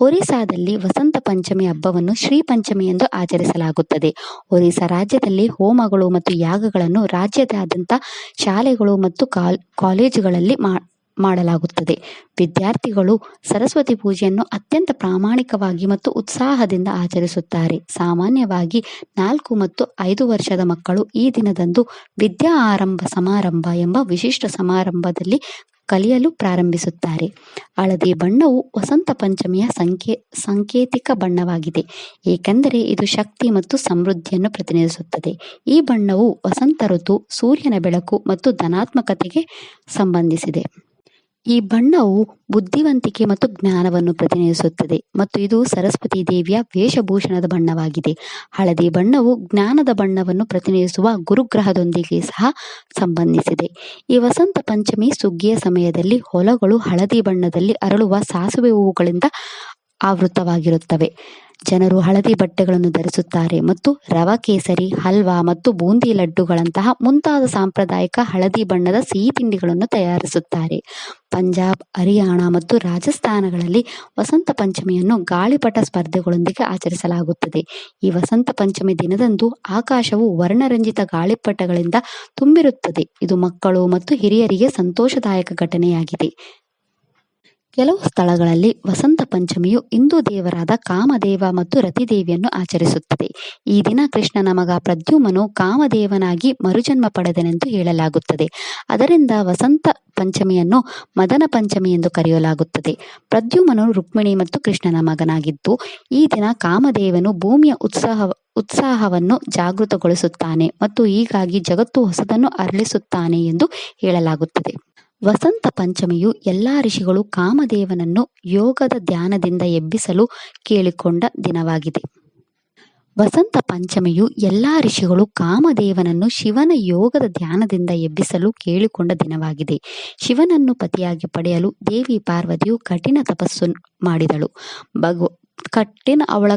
ಒರಿಸ್ಸಾದಲ್ಲಿ ವಸಂತ ಪಂಚಮಿ ಹಬ್ಬವನ್ನು ಶ್ರೀ ಪಂಚಮಿ ಎಂದು ಆಚರಿಸಲಾಗುತ್ತದೆ. ಒರಿಸ್ಸಾ ರಾಜ್ಯದಲ್ಲಿ ಹೋಮಗಳು ಮತ್ತು ಯಾಗಗಳನ್ನು ರಾಜ್ಯಾದ್ಯಂತ ಶಾಲೆಗಳು ಮತ್ತು ಕಾಲೇಜುಗಳಲ್ಲಿ ಮಾಡಲಾಗುತ್ತದೆ. ವಿದ್ಯಾರ್ಥಿಗಳು ಸರಸ್ವತಿ ಪೂಜೆಯನ್ನು ಅತ್ಯಂತ ಪ್ರಾಮಾಣಿಕವಾಗಿ ಮತ್ತು ಉತ್ಸಾಹದಿಂದ ಆಚರಿಸುತ್ತಾರೆ. ಸಾಮಾನ್ಯವಾಗಿ 4 ಮತ್ತು 5 ವರ್ಷದ ಮಕ್ಕಳು ಈ ದಿನದಂದು ವಿದ್ಯಾ ಆರಂಭ ಸಮಾರಂಭ ಎಂಬ ವಿಶಿಷ್ಟ ಸಮಾರಂಭದಲ್ಲಿ ಕಲಿಯಲು ಪ್ರಾರಂಭಿಸುತ್ತಾರೆ. ಹಳದಿ ಬಣ್ಣವು ವಸಂತ ಪಂಚಮಿಯ ಸಾಂಕೇತಿಕ ಬಣ್ಣವಾಗಿದೆ, ಏಕೆಂದರೆ ಇದು ಶಕ್ತಿ ಮತ್ತು ಸಮೃದ್ಧಿಯನ್ನು ಪ್ರತಿನಿಧಿಸುತ್ತದೆ. ಈ ಬಣ್ಣವು ವಸಂತ ಋತು, ಸೂರ್ಯನ ಬೆಳಕು ಮತ್ತು ಧನಾತ್ಮಕತೆಗೆ ಸಂಬಂಧಿಸಿದೆ. ಈ ಬಣ್ಣವು ಬುದ್ಧಿವಂತಿಕೆ ಮತ್ತು ಜ್ಞಾನವನ್ನು ಪ್ರತಿನಿಧಿಸುತ್ತದೆ ಮತ್ತು ಇದು ಸರಸ್ವತಿ ದೇವಿಯ ವೇಷಭೂಷಣದ ಬಣ್ಣವಾಗಿದೆ. ಹಳದಿ ಬಣ್ಣವು ಜ್ಞಾನದ ಬಣ್ಣವನ್ನು ಪ್ರತಿನಿಧಿಸುವ ಗುರುಗ್ರಹದೊಂದಿಗೆ ಸಹ ಸಂಬಂಧಿಸಿದೆ. ಈ ವಸಂತ ಪಂಚಮಿ ಸುಗ್ಗಿಯ ಸಮಯದಲ್ಲಿ ಹೊಲಗಳು ಹಳದಿ ಬಣ್ಣದಲ್ಲಿ ಅರಳುವ ಸಾಸಿವೆ ಹೂವುಗಳಿಂದ ಆವೃತವಾಗಿರುತ್ತವೆ. ಜನರು ಹಳದಿ ಬಟ್ಟೆಗಳನ್ನು ಧರಿಸುತ್ತಾರೆ ಮತ್ತು ರವಾ ಕೇಸರಿ, ಹಲ್ವಾ ಮತ್ತು ಬೂಂದಿ ಲಡ್ಡುಗಳಂತಹ ಮುಂತಾದ ಸಾಂಪ್ರದಾಯಿಕ ಹಳದಿ ಬಣ್ಣದ ಸಿಹಿ ತಿಂಡಿಗಳನ್ನು ತಯಾರಿಸುತ್ತಾರೆ. ಪಂಜಾಬ್, ಹರಿಯಾಣ ಮತ್ತು ರಾಜಸ್ಥಾನಗಳಲ್ಲಿ ವಸಂತ ಪಂಚಮಿಯನ್ನು ಗಾಳಿಪಟ ಸ್ಪರ್ಧೆಗಳೊಂದಿಗೆ ಆಚರಿಸಲಾಗುತ್ತದೆ. ಈ ವಸಂತ ಪಂಚಮಿ ದಿನದಂದು ಆಕಾಶವು ವರ್ಣರಂಜಿತ ಗಾಳಿಪಟಗಳಿಂದ ತುಂಬಿರುತ್ತದೆ. ಇದು ಮಕ್ಕಳು ಮತ್ತು ಹಿರಿಯರಿಗೆ ಸಂತೋಷದಾಯಕ ಘಟನೆಯಾಗಿದೆ. ಕೆಲವು ಸ್ಥಳಗಳಲ್ಲಿ ವಸಂತ ಪಂಚಮಿಯು ಹಿಂದೂ ದೇವರಾದ ಕಾಮದೇವ ಮತ್ತು ರತಿದೇವಿಯನ್ನು ಆಚರಿಸುತ್ತದೆ. ಈ ದಿನ ಕೃಷ್ಣನ ಮಗ ಪ್ರದ್ಯುಮ್ನನು ಕಾಮದೇವನಾಗಿ ಮರುಜನ್ಮ ಪಡೆದನೆಂದು ಹೇಳಲಾಗುತ್ತದೆ. ಅದರಿಂದ ವಸಂತ ಪಂಚಮಿಯನ್ನು ಮದನ ಪಂಚಮಿ ಎಂದು ಕರೆಯಲಾಗುತ್ತದೆ. ಪ್ರದ್ಯುಮ್ನನು ರುಕ್ಮಿಣಿ ಮತ್ತು ಕೃಷ್ಣನ ಮಗನಾಗಿದ್ದು, ಈ ದಿನ ಕಾಮದೇವನು ಭೂಮಿಯ ಉತ್ಸಾಹವನ್ನು ಜಾಗೃತಗೊಳಿಸುತ್ತಾನೆ ಮತ್ತು ಹೀಗಾಗಿ ಜಗತ್ತು ಹೊಸದನ್ನು ಅರಳಿಸುತ್ತಾನೆ ಎಂದು ಹೇಳಲಾಗುತ್ತದೆ. ವಸಂತ ಪಂಚಮಿಯು ಎಲ್ಲಾ ಋಷಿಗಳು ಕಾಮದೇವನನ್ನು ಯೋಗದ ಧ್ಯಾನದಿಂದ ಎಬ್ಬಿಸಲು ಕೇಳಿಕೊಂಡ ದಿನವಾಗಿದೆ. ವಸಂತ ಪಂಚಮಿಯು ಎಲ್ಲಾ ಋಷಿಗಳು ಕಾಮದೇವನನ್ನು ಶಿವನ ಯೋಗದ ಧ್ಯಾನದಿಂದ ಎಬ್ಬಿಸಲು ಕೇಳಿಕೊಂಡ ದಿನವಾಗಿದೆ. ಶಿವನನ್ನು ಪತಿಯಾಗಿ ಪಡೆಯಲು ದೇವಿ ಪಾರ್ವತಿಯು ಕಠಿಣ ತಪಸ್ಸು ಮಾಡಿದಳು. ಭಗವ ಅವಳ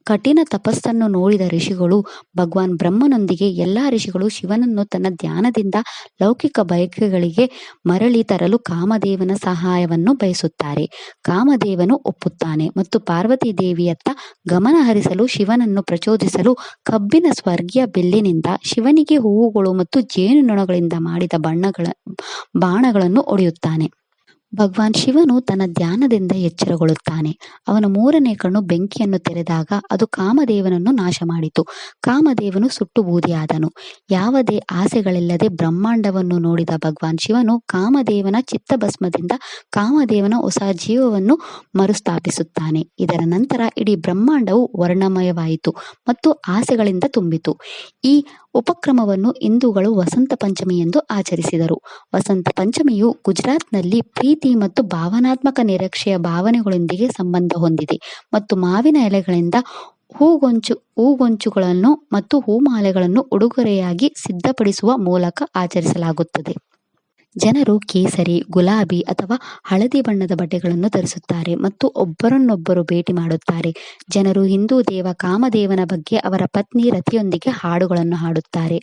ಕಠಿಣ ತಪಸ್ಸನ್ನು ನೋಡಿದ ಋಷಿಗಳು ಭಗವಾನ್ ಬ್ರಹ್ಮನೊಂದಿಗೆ ಎಲ್ಲಾ ಋಷಿಗಳು ಶಿವನನ್ನು ತನ್ನ ಧ್ಯಾನದಿಂದ ಲೌಕಿಕ ಬಯಕೆಗಳಿಗೆ ಮರಳಿ ತರಲು ಕಾಮದೇವನ ಸಹಾಯವನ್ನು ಬಯಸುತ್ತಾರೆ. ಕಾಮದೇವನು ಒಪ್ಪುತ್ತಾನೆ ಮತ್ತು ಪಾರ್ವತಿ ದೇವಿಯತ್ತ ಗಮನ ಹರಿಸಲು ಶಿವನನ್ನು ಪ್ರಚೋದಿಸಲು ಕಬ್ಬಿನ ಸ್ವರ್ಗೀಯ ಬಿಲ್ಲಿನಿಂದ ಶಿವನಿಗೆ ಹೂವುಗಳು ಮತ್ತು ಜೇನುನೊಣಗಳಿಂದ ಮಾಡಿದ ಬಾಣಗಳನ್ನು ಹೊಡೆಯುತ್ತಾನೆ. ಭಗವಾನ್ ಶಿವನು ತನ್ನ ಧ್ಯಾನದಿಂದ ಎಚ್ಚರಗೊಳ್ಳುತ್ತಾನೆ. ಅವನ ಮೂರನೇ ಕಣ್ಣು ಬೆಂಕಿಯನ್ನು ತೆರೆದಾಗ ಅದು ಕಾಮದೇವನನ್ನು ನಾಶ ಮಾಡಿತು. ಕಾಮದೇವನು ಸುಟ್ಟು ಬೂದಿಯಾದನು. ಯಾವುದೇ ಆಸೆಗಳಿಲ್ಲದೆ ಬ್ರಹ್ಮಾಂಡವನ್ನು ನೋಡಿದ ಭಗವಾನ್ ಶಿವನು ಕಾಮದೇವನ ಚಿತ್ತಭಸ್ಮದಿಂದ ಕಾಮದೇವನ ಹೊಸ ಜೀವವನ್ನು ಮರುಸ್ಥಾಪಿಸುತ್ತಾನೆ. ಇದರ ನಂತರ ಇಡೀ ಬ್ರಹ್ಮಾಂಡವು ವರ್ಣಮಯವಾಯಿತು ಮತ್ತು ಆಸೆಗಳಿಂದ ತುಂಬಿತು. ಈ ಉಪಕ್ರಮವನ್ನು ಹಿಂದೂಗಳು ವಸಂತ ಪಂಚಮಿ ಎಂದು ಆಚರಿಸಿದರು. ವಸಂತ ಪಂಚಮಿಯು ಗುಜರಾತ್ನಲ್ಲಿ ಪ್ರೀತಿ ಮತ್ತು ಭಾವನಾತ್ಮಕ ನಿರೀಕ್ಷೆಯ ಭಾವನೆಗಳೊಂದಿಗೆ ಸಂಬಂಧ ಹೊಂದಿದೆ ಮತ್ತು ಮಾವಿನ ಎಲೆಗಳಿಂದ ಹೂಗೊಂಚುಗಳನ್ನು ಮತ್ತು ಹೂಮಾಲೆಗಳನ್ನು ಉಡುಗೊರೆಯಾಗಿ ಸಿದ್ಧಪಡಿಸುವ ಮೂಲಕ ಆಚರಿಸಲಾಗುತ್ತದೆ. ಜನರು ಕೇಸರಿ, ಗುಲಾಬಿ ಅಥವಾ ಹಳದಿ ಬಣ್ಣದ ಬಟ್ಟೆಗಳನ್ನು ಧರಿಸುತ್ತಾರೆ ಮತ್ತು ಒಬ್ಬರನ್ನೊಬ್ಬರು ಭೇಟಿ ಮಾಡುತ್ತಾರೆ. ಜನರು ಹಿಂದೂ ದೇವ ಕಾಮದೇವನ ಬಗ್ಗೆ ಅವರ ಪತ್ನಿ ರತಿಯೊಂದಿಗೆ ಹಾಡುಗಳನ್ನು ಹಾಡುತ್ತಾರೆ.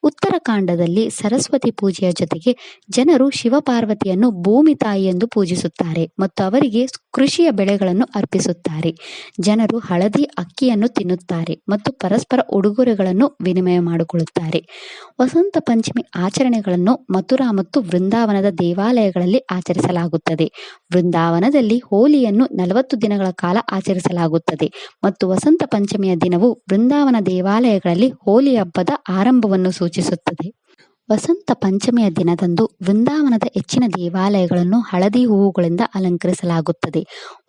ಉತ್ತರಾಖಂಡದಲ್ಲಿ ಸರಸ್ವತಿ ಪೂಜೆಯ ಜೊತೆಗೆ ಜನರು ಶಿವಪಾರ್ವತಿಯನ್ನು ಭೂಮಿ ತಾಯಿ ಎಂದು ಪೂಜಿಸುತ್ತಾರೆ ಮತ್ತು ಅವರಿಗೆ ಕೃಷಿಯ ಬೆಳೆಗಳನ್ನು ಅರ್ಪಿಸುತ್ತಾರೆ. ಜನರು ಹಳದಿ ಅಕ್ಕಿಯನ್ನು ತಿನ್ನುತ್ತಾರೆ ಮತ್ತು ಪರಸ್ಪರ ಉಡುಗೊರೆಗಳನ್ನು ವಿನಿಮಯ ಮಾಡಿಕೊಳ್ಳುತ್ತಾರೆ. ವಸಂತ ಪಂಚಮಿ ಆಚರಣೆಗಳನ್ನು ಮಥುರಾ ಮತ್ತು ವೃಂದಾವನದ ದೇವಾಲಯಗಳಲ್ಲಿ ಆಚರಿಸಲಾಗುತ್ತದೆ. ವೃಂದಾವನದಲ್ಲಿ ಹೋಲಿಯನ್ನು 40 ದಿನಗಳ ಕಾಲ ಆಚರಿಸಲಾಗುತ್ತದೆ ಮತ್ತು ವಸಂತ ಪಂಚಮಿಯ ದಿನವು ವೃಂದಾವನ ದೇವಾಲಯಗಳಲ್ಲಿ ಹೋಲಿ ಹಬ್ಬದ ಆರಂಭವನ್ನು ಸೂಚಿಸುತ್ತದೆ. ವಸಂತ ಪಂಚಮಿಯ ದಿನದಂದು ವೃಂದಾವನದ ಹೆಚ್ಚಿನ ದೇವಾಲಯಗಳನ್ನು ಹಳದಿ ಹೂವುಗಳಿಂದ ಅಲಂಕರಿಸಲಾಗುತ್ತದೆ.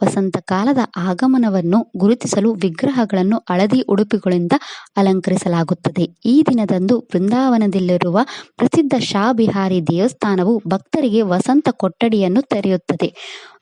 ವಸಂತ ಕಾಲದ ಆಗಮನವನ್ನು ಗುರುತಿಸಲು ವಿಗ್ರಹಗಳನ್ನು ಹಳದಿ ಉಡುಪುಗಳಿಂದ ಅಲಂಕರಿಸಲಾಗುತ್ತದೆ. ಈ ದಿನದಂದು ವೃಂದಾವನದಲ್ಲಿರುವ ಪ್ರಸಿದ್ಧ ಶಾ ಬಿಹಾರಿ ದೇವಸ್ಥಾನವು ಭಕ್ತರಿಗೆ ವಸಂತ ಕೊಠಡಿಯನ್ನು ತೆರೆಯುತ್ತದೆ.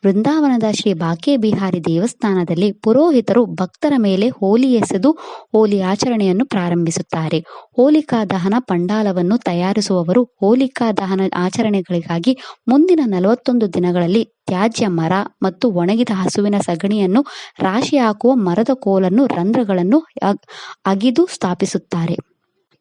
ವೃಂದಾವನದ ಶ್ರೀ ಬಾಕೆ ಬಿಹಾರಿ ದೇವಸ್ಥಾನದಲ್ಲಿ ಪುರೋಹಿತರು ಭಕ್ತರ ಮೇಲೆ ಹೋಲಿ ಎಸೆದು ಹೋಲಿ ಆಚರಣೆಯನ್ನು ಪ್ರಾರಂಭಿಸುತ್ತಾರೆ. ಹೋಲಿಕಾ ದಹನ ಪಂಡಾಲವನ್ನು ತಯಾರಿಸುವವರು ಹೋಲಿಕಾ ದಹನ ಆಚರಣೆಗಳಿಗಾಗಿ ಮುಂದಿನ 41 ದಿನಗಳಲ್ಲಿ ತ್ಯಾಜ್ಯ ಮರ ಮತ್ತು ಒಣಗಿದ ಹಸುವಿನ ಸಗಣಿಯನ್ನು ರಾಶಿ ಹಾಕುವ ಮರದ ಕೋಲನ್ನು ರಂಧ್ರಗಳನ್ನು ಅಗಿದು ಸ್ಥಾಪಿಸುತ್ತಾರೆ.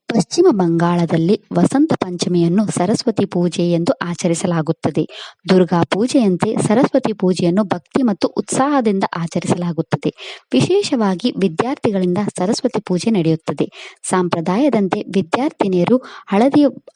ಪಶ್ಚಿಮ ಬಂಗಾಳದಲ್ಲಿ ವಸಂತ ಪಂಚಮಿಯನ್ನು ಸರಸ್ವತಿ ಪೂಜೆ ಎಂದು ಆಚರಿಸಲಾಗುತ್ತದೆ. ದುರ್ಗಾ ಪೂಜೆಯಂತೆ ಸರಸ್ವತಿ ಪೂಜೆಯನ್ನು ಭಕ್ತಿ ಮತ್ತು ಉತ್ಸಾಹದಿಂದ ಆಚರಿಸಲಾಗುತ್ತದೆ. ವಿಶೇಷವಾಗಿ ವಿದ್ಯಾರ್ಥಿಗಳಿಂದ ಸರಸ್ವತಿ ಪೂಜೆ ನಡೆಯುತ್ತದೆ. ಸಂಪ್ರದಾಯದಂತೆ ವಿದ್ಯಾರ್ಥಿನಿಯರು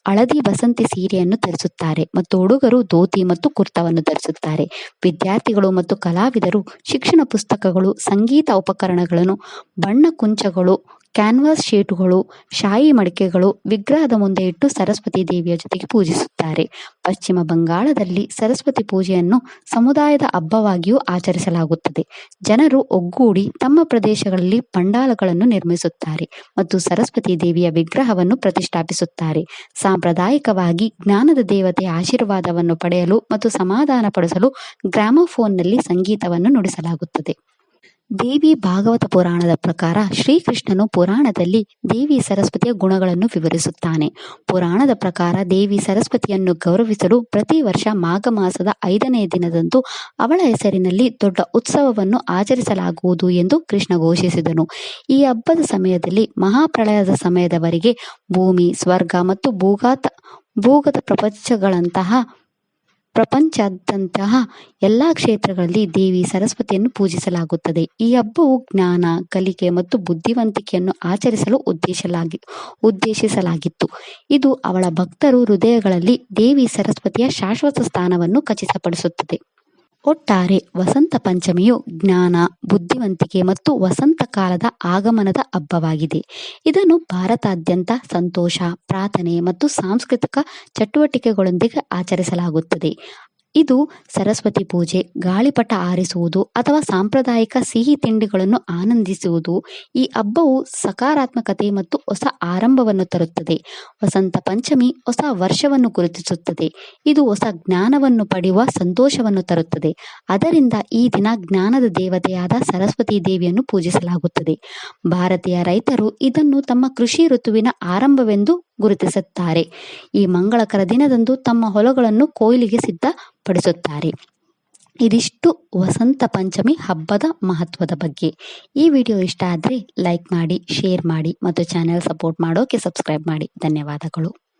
ಹಳದಿ ಬಸಂತಿ ಸೀರೆಯನ್ನು ಧರಿಸುತ್ತಾರೆ ಮತ್ತು ಹುಡುಗರು ಧೋತಿ ಮತ್ತು ಕುರ್ತವನ್ನು ಧರಿಸುತ್ತಾರೆ. ವಿದ್ಯಾರ್ಥಿಗಳು ಮತ್ತು ಕಲಾವಿದರು ಶಿಕ್ಷಣ ಪುಸ್ತಕಗಳು, ಸಂಗೀತ ಉಪಕರಣಗಳನ್ನು, ಬಣ್ಣ ಕುಂಚಗಳು, ಕ್ಯಾನ್ವಾಸ್ ಶೀಟುಗಳು, ಶಾಯಿ ಮಡಿಕೆಗಳು ವಿಗ್ರಹದ ಮುಂದೆ ಇಟ್ಟು ಸರಸ್ವತಿ ದೇವಿಯ ಜೊತೆಗೆ ಪೂಜಿಸುತ್ತಾರೆ. ಪಶ್ಚಿಮ ಬಂಗಾಳದಲ್ಲಿ ಸರಸ್ವತಿ ಪೂಜೆಯನ್ನು ಸಮುದಾಯದ ಹಬ್ಬವಾಗಿಯೂ ಆಚರಿಸಲಾಗುತ್ತದೆ. ಜನರು ಒಗ್ಗೂಡಿ ತಮ್ಮ ಪ್ರದೇಶಗಳಲ್ಲಿ ಪಂಡಾಲಗಳನ್ನು ನಿರ್ಮಿಸುತ್ತಾರೆ ಮತ್ತು ಸರಸ್ವತಿ ದೇವಿಯ ವಿಗ್ರಹವನ್ನು ಪ್ರತಿಷ್ಠಾಪಿಸುತ್ತಾರೆ. ಸಾಂಪ್ರದಾಯಿಕವಾಗಿ ಜ್ಞಾನದ ದೇವತೆಯ ಆಶೀರ್ವಾದವನ್ನು ಪಡೆಯಲು ಮತ್ತು ಸಮಾಧಾನ ಪಡಿಸಲು ಗ್ರಾಮೋಫೋನ್ನಲ್ಲಿ ಸಂಗೀತವನ್ನು ನುಡಿಸಲಾಗುತ್ತದೆ. ದೇವಿ ಭಾಗವತ ಪುರಾಣದ ಪ್ರಕಾರ ಶ್ರೀಕೃಷ್ಣನು ಪುರಾಣದಲ್ಲಿ ದೇವಿ ಸರಸ್ವತಿಯ ಗುಣಗಳನ್ನು ವಿವರಿಸುತ್ತಾನೆ. ಪುರಾಣದ ಪ್ರಕಾರ ದೇವಿ ಸರಸ್ವತಿಯನ್ನು ಗೌರವಿಸಲು ಪ್ರತಿ ವರ್ಷ ಮಾಘ ಮಾಸದ 5ನೇ ದಿನದಂದು ಅವಳ ಹೆಸರಿನಲ್ಲಿ ದೊಡ್ಡ ಉತ್ಸವವನ್ನು ಆಚರಿಸಲಾಗುವುದು ಎಂದು ಕೃಷ್ಣ ಘೋಷಿಸಿದನು. ಈ ಹಬ್ಬದ ಸಮಯದಲ್ಲಿ ಮಹಾಪ್ರಳಯದ ಸಮಯದವರೆಗೆ ಭೂಮಿ, ಸ್ವರ್ಗ ಮತ್ತು ಭೂಗತ ಪ್ರಪಂಚದಂತಹ ಎಲ್ಲಾ ಕ್ಷೇತ್ರಗಳಲ್ಲಿ ದೇವಿ ಸರಸ್ವತಿಯನ್ನು ಪೂಜಿಸಲಾಗುತ್ತದೆ. ಈ ಹಬ್ಬವು ಜ್ಞಾನ, ಕಲಿಕೆ ಮತ್ತು ಬುದ್ಧಿವಂತಿಕೆಯನ್ನು ಆಚರಿಸಲು ಉದ್ದೇಶಿಸಲಾಗಿತ್ತು. ಇದು ಅವಳ ಭಕ್ತರು ಹೃದಯಗಳಲ್ಲಿ ದೇವಿ ಸರಸ್ವತಿಯ ಶಾಶ್ವತ ಸ್ಥಾನವನ್ನು ಖಚಿತಪಡಿಸುತ್ತದೆ. ಒಟ್ಟಾರೆ ವಸಂತ ಪಂಚಮಿಯು ಜ್ಞಾನ, ಬುದ್ಧಿವಂತಿಕೆ ಮತ್ತು ವಸಂತ ಕಾಲದ ಆಗಮನದ ಹಬ್ಬವಾಗಿದೆ. ಇದನ್ನು ಭಾರತಾದ್ಯಂತ ಸಂತೋಷ, ಪ್ರಾರ್ಥನೆ ಮತ್ತು ಸಾಂಸ್ಕೃತಿಕ ಚಟುವಟಿಕೆಗಳೊಂದಿಗೆ ಆಚರಿಸಲಾಗುತ್ತದೆ. ಇದು ಸರಸ್ವತಿ ಪೂಜೆ, ಗಾಳಿಪಟ ಹಾರಿಸುವುದು ಅಥವಾ ಸಾಂಪ್ರದಾಯಿಕ ಸಿಹಿ ತಿಂಡಿಗಳನ್ನು ಆನಂದಿಸುವುದು. ಈ ಹಬ್ಬವು ಸಕಾರಾತ್ಮಕತೆ ಮತ್ತು ಹೊಸ ಆರಂಭವನ್ನು ತರುತ್ತದೆ. ವಸಂತ ಪಂಚಮಿ ಹೊಸ ವರ್ಷವನ್ನು ಗುರುತಿಸುತ್ತದೆ. ಇದು ಹೊಸ ಜ್ಞಾನವನ್ನು ಪಡೆಯುವ ಸಂತೋಷವನ್ನು ತರುತ್ತದೆ. ಅದರಿಂದ ಈ ದಿನ ಜ್ಞಾನದ ದೇವತೆಯಾದ ಸರಸ್ವತಿ ದೇವಿಯನ್ನು ಪೂಜಿಸಲಾಗುತ್ತದೆ. ಭಾರತೀಯ ರೈತರು ಇದನ್ನು ತಮ್ಮ ಕೃಷಿ ಋತುವಿನ ಆರಂಭವೆಂದು ಗುರುತಿಸುತ್ತಾರೆ. ಈ ಮಂಗಳಕರ ದಿನದಂದು ತಮ್ಮ ಹೊಲಗಳನ್ನು ಕೊಯ್ಲಿಗೆ ಸಿದ್ಧಪಡಿಸುತ್ತಾರೆ. ಇದಿಷ್ಟು ವಸಂತ ಪಂಚಮಿ ಹಬ್ಬದ ಮಹತ್ವದ ಬಗ್ಗೆ. ಈ ವಿಡಿಯೋ ಇಷ್ಟ ಆದರೆ ಲೈಕ್ ಮಾಡಿ, ಶೇರ್ ಮಾಡಿ ಮತ್ತು ಚಾನೆಲ್ ಸಪೋರ್ಟ್ ಮಾಡೋಕೆ ಸಬ್ಸ್ಕ್ರೈಬ್ ಮಾಡಿ. ಧನ್ಯವಾದಗಳು.